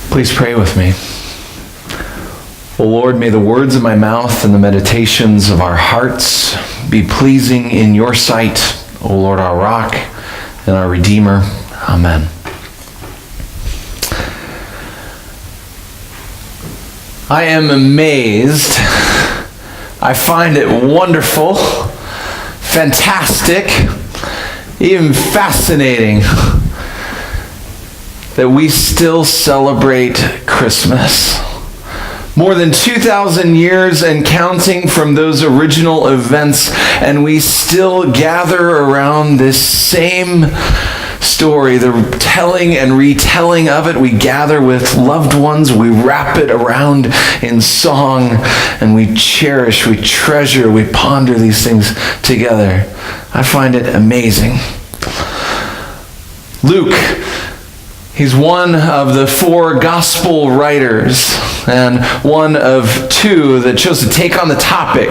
Please pray with me. O Lord, may the words of my mouth and the meditations of our hearts be pleasing in your sight, O Lord, our rock and our Redeemer. Amen. I am amazed. I find it wonderful, fantastic, even fascinating that we still celebrate Christmas. More than 2,000 years and counting from those original events, and we still gather around this same story, the telling and retelling of it. We gather with loved ones, we wrap it around in song, and we cherish, we treasure, we ponder these things together. I find it amazing. Luke, he's one of the four gospel writers and one of two that chose to take on the topic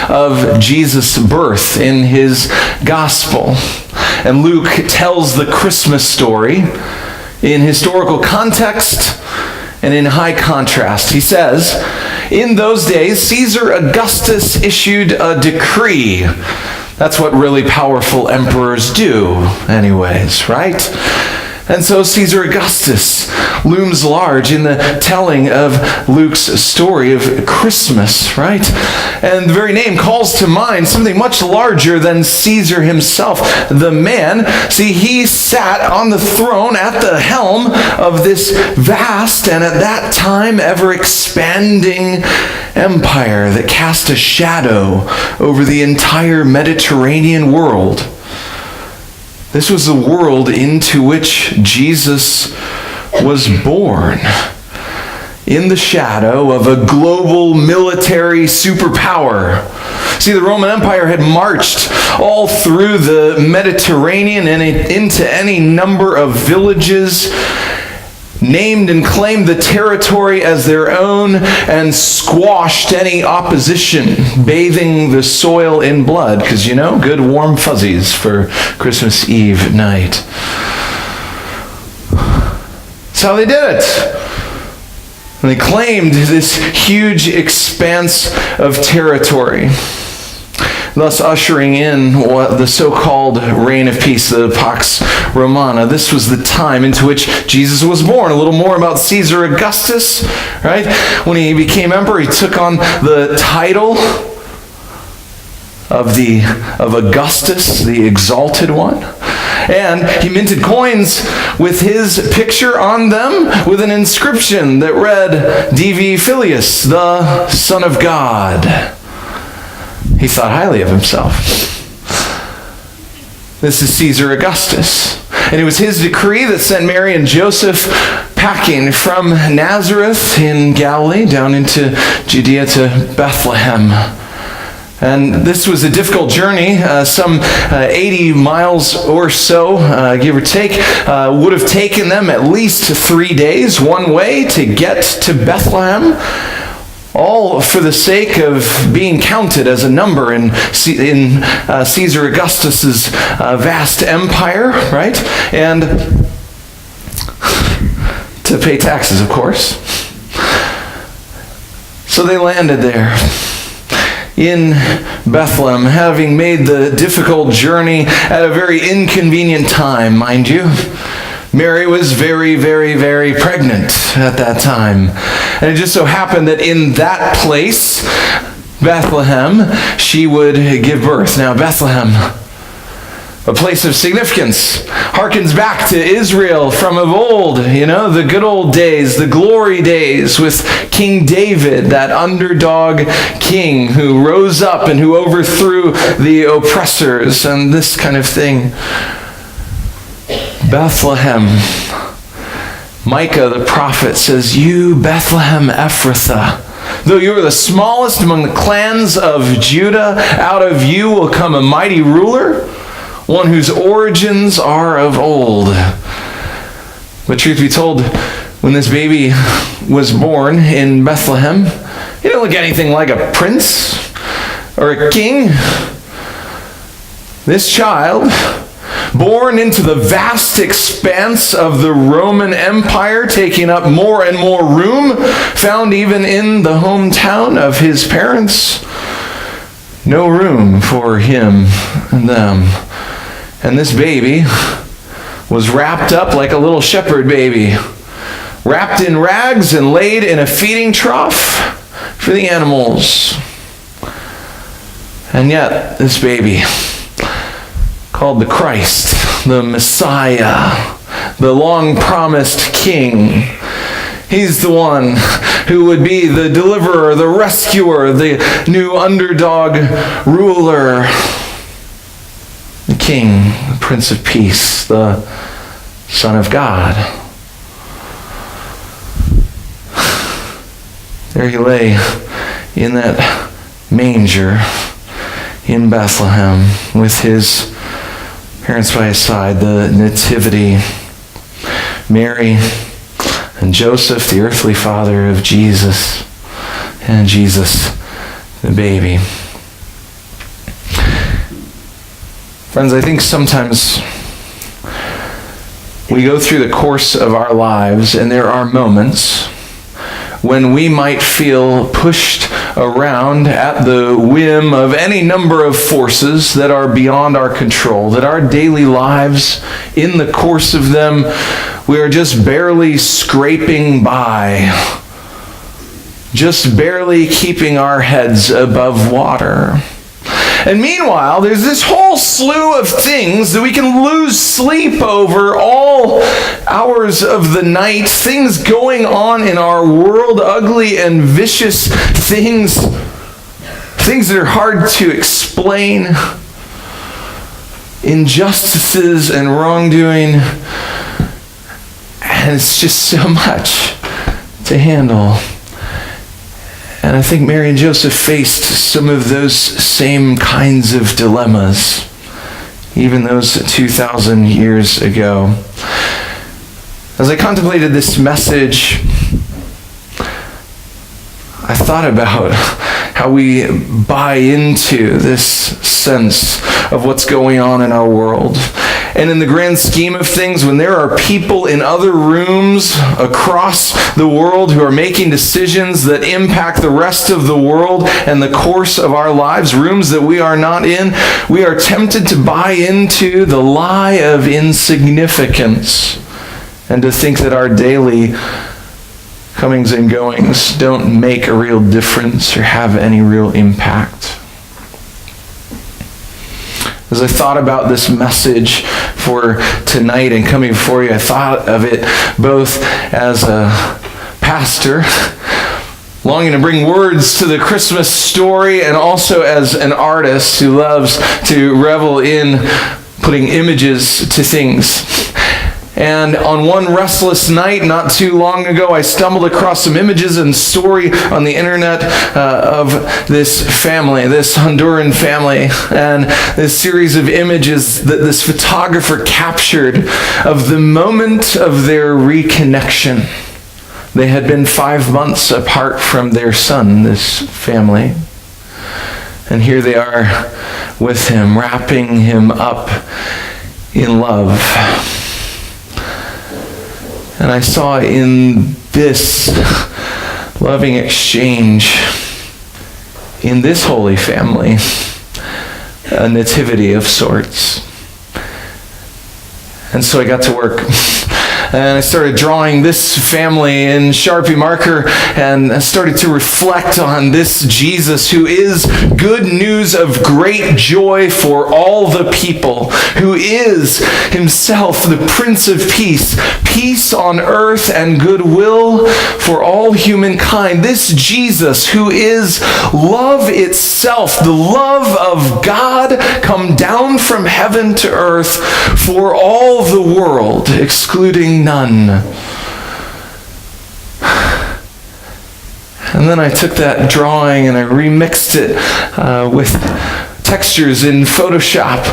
of Jesus' birth in his gospel. And Luke tells the Christmas story in historical context and in high contrast. He says, in those days, Caesar Augustus issued a decree. That's what really powerful emperors do anyways, right? And so Caesar Augustus looms large in the telling of Luke's story of Christmas, right? And the very name calls to mind something much larger than Caesar himself, the man. See, he sat on the throne at the helm of this vast and at that time ever-expanding empire that cast a shadow over the entire Mediterranean world. This was the world into which Jesus was born, in the shadow of a global military superpower. See, the Roman Empire had marched all through the Mediterranean and into any number of villages, named and claimed the territory as their own, and squashed any opposition, bathing the soil in blood, because good warm fuzzies for Christmas Eve night. That's how they did it. And they claimed this huge expanse of territory, thus ushering in what the so-called reign of peace, the Pax Romana. This was the time into which Jesus was born. A little more about Caesar Augustus, right? When he became emperor, he took on the title of Augustus, the exalted one. And he minted coins with his picture on them with an inscription that read, Divi Filius, the Son of God. He thought highly of himself. This is Caesar Augustus. And it was his decree that sent Mary and Joseph packing from Nazareth in Galilee down into Judea to Bethlehem. And this was a difficult journey, some 80 miles or so, give or take. Would have taken them at least 3 days one way to get to Bethlehem. All for the sake of being counted as a number in Caesar Augustus's vast empire, right? And to pay taxes, of course. So they landed there in Bethlehem, having made the difficult journey at a very inconvenient time, mind you. Mary was very, very, very pregnant at that time. And it just so happened that in that place, Bethlehem, she would give birth. Now, Bethlehem, a place of significance, harkens back to Israel from of old, the good old days, the glory days with King David, that underdog king who rose up and who overthrew the oppressors and this kind of thing. Bethlehem. Micah the prophet says, you Bethlehem Ephrathah, though you are the smallest among the clans of Judah, out of you will come a mighty ruler, one whose origins are of old. But truth be told, when this baby was born in Bethlehem, he didn't look anything like a prince or a king. This child born into the vast expanse of the Roman Empire, taking up more and more room, found even in the hometown of his parents. No room for him and them. And this baby was wrapped up like a little shepherd baby, wrapped in rags and laid in a feeding trough for the animals. And yet, this baby, called the Christ, the Messiah, the long-promised King, he's the one who would be the deliverer, the rescuer, the new underdog ruler, the King, the Prince of Peace, the Son of God. There he lay in that manger in Bethlehem with his parents by his side, the Nativity, Mary and Joseph, the earthly father of Jesus, and Jesus, the baby. Friends, I think sometimes we go through the course of our lives and there are moments when we might feel pushed around at the whim of any number of forces that are beyond our control, that our daily lives, in the course of them, we are just barely scraping by, just barely keeping our heads above water. And meanwhile, there's this whole slew of things that we can lose sleep over all hours of the night, things going on in our world, ugly and vicious things that are hard to explain, injustices and wrongdoing, and it's just so much to handle. And I think Mary and Joseph faced some of those same kinds of dilemmas, even those 2,000 years ago. As I contemplated this message, I thought about how we buy into this sense of what's going on in our world. And in the grand scheme of things, when there are people in other rooms across the world who are making decisions that impact the rest of the world and the course of our lives, rooms that we are not in, we are tempted to buy into the lie of insignificance and to think that our daily comings and goings don't make a real difference or have any real impact. As I thought about this message for tonight and coming before you, I thought of it both as a pastor, longing to bring words to the Christmas story, and also as an artist who loves to revel in putting images to things. And on one restless night, not too long ago, I stumbled across some images and story on the internet of this family, this Honduran family, and this series of images that this photographer captured of the moment of their reconnection. They had been 5 months apart from their son, this family. And here they are with him, wrapping him up in love. And I saw in this loving exchange, in this holy family, a nativity of sorts. And so I got to work. And I started drawing this family in Sharpie marker, and I started to reflect on this Jesus who is good news of great joy for all the people, who is himself the Prince of Peace, peace on earth and goodwill for all humankind. This Jesus who is love itself, the love of God come down from heaven to earth for all the world, excluding none. And then I took that drawing and I remixed it with textures in Photoshop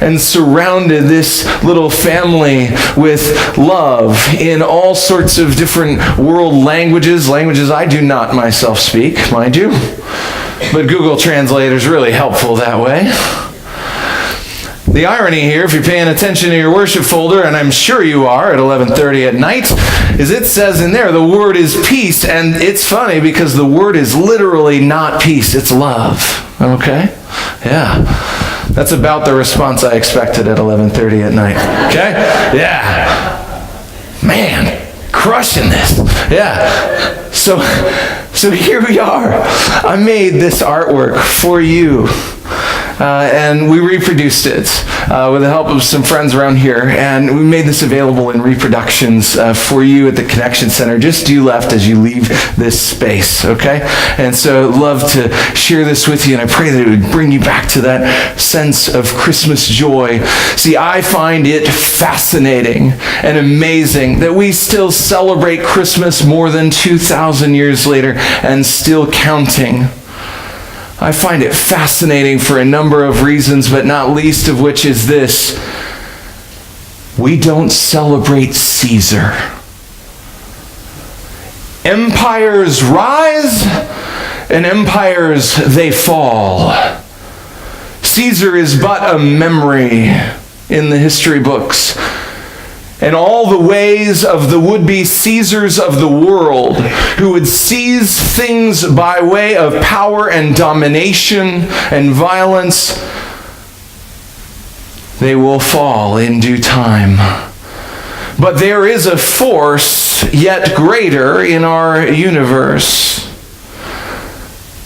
and surrounded this little family with love in all sorts of different world languages I do not myself speak, mind you, but Google Translator is really helpful that way. The irony here, if you're paying attention to your worship folder, and I'm sure you are at 11:30 at night, is it says in there the word is peace, and it's funny because the word is literally not peace, it's love. Okay? Yeah. That's about the response I expected at 11:30 at night. Okay? Yeah. Man, crushing this. Yeah. So here we are. I made this artwork for you. And we reproduced it with the help of some friends around here. And we made this available in reproductions for you at the Connection Center. Just due left as you leave this space, okay? And so I'd love to share this with you, and I pray that it would bring you back to that sense of Christmas joy. See, I find it fascinating and amazing that we still celebrate Christmas more than 2,000 years later and still counting. I find it fascinating for a number of reasons, but not least of which is this. We don't celebrate Caesar. Empires rise and empires they fall. Caesar is but a memory in the history books. And all the ways of the would-be Caesars of the world who would seize things by way of power and domination and violence, they will fall in due time. But there is a force yet greater in our universe.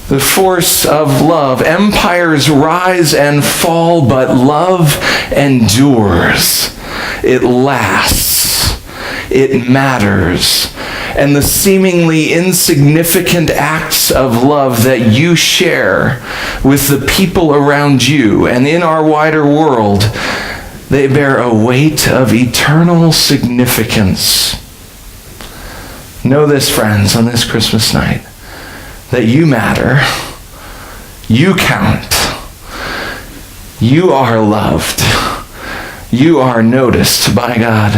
The force of love. Empires rise and fall, but love endures. It lasts. It matters. And the seemingly insignificant acts of love that you share with the people around you and in our wider world, they bear a weight of eternal significance. Know this, friends, on this Christmas night, that you matter. You count. You are loved. You are noticed by God,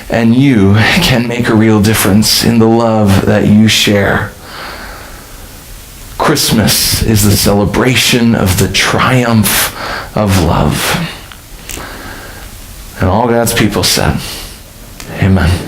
and you can make a real difference in the love that you share. Christmas is the celebration of the triumph of love. And all God's people said, amen.